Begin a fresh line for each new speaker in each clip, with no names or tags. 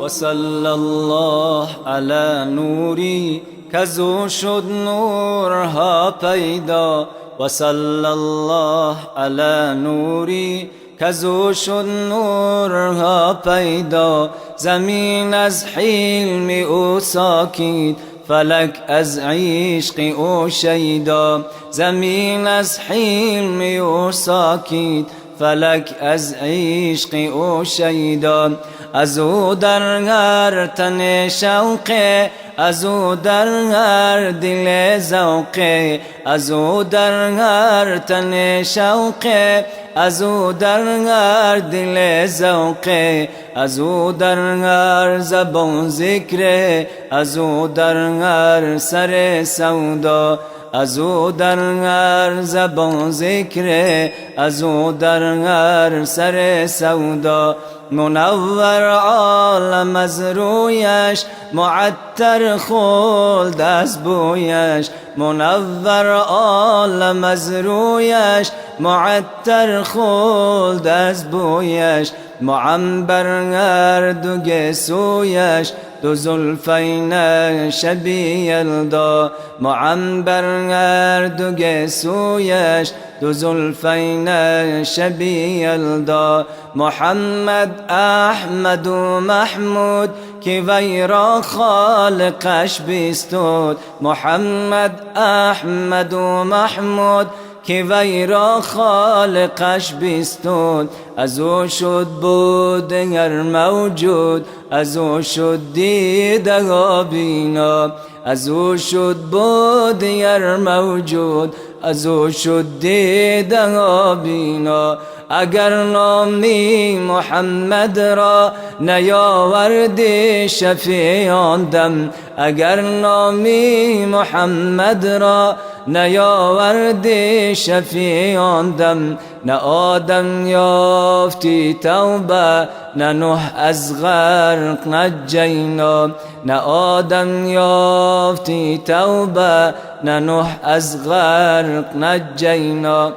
وصلى الله على نوری کزو شد نورها پیدا وصلى الله على نوری کزو شد نورها پیدا زمین از حلم او ساکید فلک از عشق او شیدا زمین از حلم او ساکید فلک از عشق او شیدا از او در هر تن شوقه از او در هر دل ذوقه از او در هر تن شوقه از او در هر دل ذوقه از او در هر زبان ذکره از او در هر سر سودا از او در هر زبان ذکره از او در هر سر سودا منور عالم از رویش معطر خلد از بویش منور عالم از رویش معطر خلد از بویش معنبر هر دو گسویش دو زلفین شبیه یلدا معنبر هر دو گسویش دو زلفین شبیه یلدا محمد احمد و محمود که وی را خالقش بیستود محمد احمد و محمود که وی را خالقش بیستود از او شد بود هر موجود از او شد دیده ها بینا از او شد بود هر موجود از او شد دیده ها بینا اگر نامی محمد را نیاوردی شفیعان دم اگر نامی محمد را نیاوردی شفیعان دم نه آدم یافتی توبه نه نوح از غرق نجینا نه آدم یافتی توبه نه نوح از غرق نجینا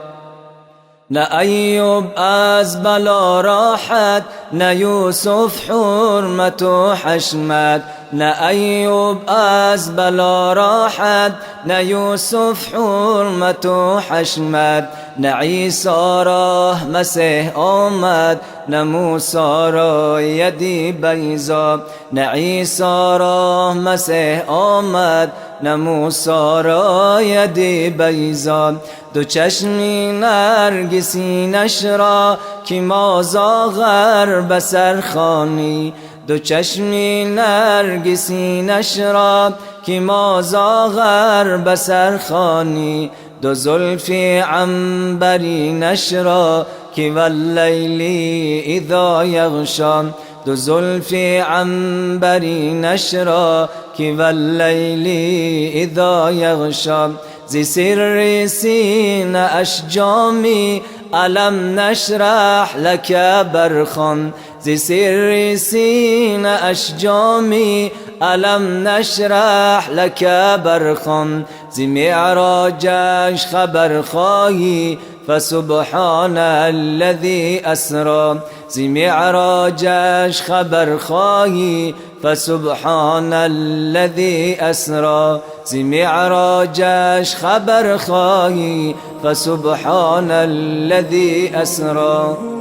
نه ایوب از بلا راحت نه یوسف حرمت و حشمت نه ایوب از بلا راحت نه یوسف حرمت و حشمت نه عیسی را مسیح آمد نه موسی را یدی بیضا نه عیسی را مسیح آمد نه موسی را یدی بیضا دو چشمی نرگسینش را که مازا غرب سرخانی دو چشمی نرگسینش را که مازا غرب سرخانی دو زلفی عنبرینش را که واللیلی اذا یغشا دو زلفی عنبرینش را که واللیلی اذا یغشا زی سر سین اشجامی علم نشرح لك برخان زی سر سین اشجامی علم نشرح لك برخان زی معراجش خبر خواهی فسبحان الذي اسرى زی معراجش خبر خواهی فسبحان الذي اسرى زی معراجش خبر خواهی فسبحان الذي اسرى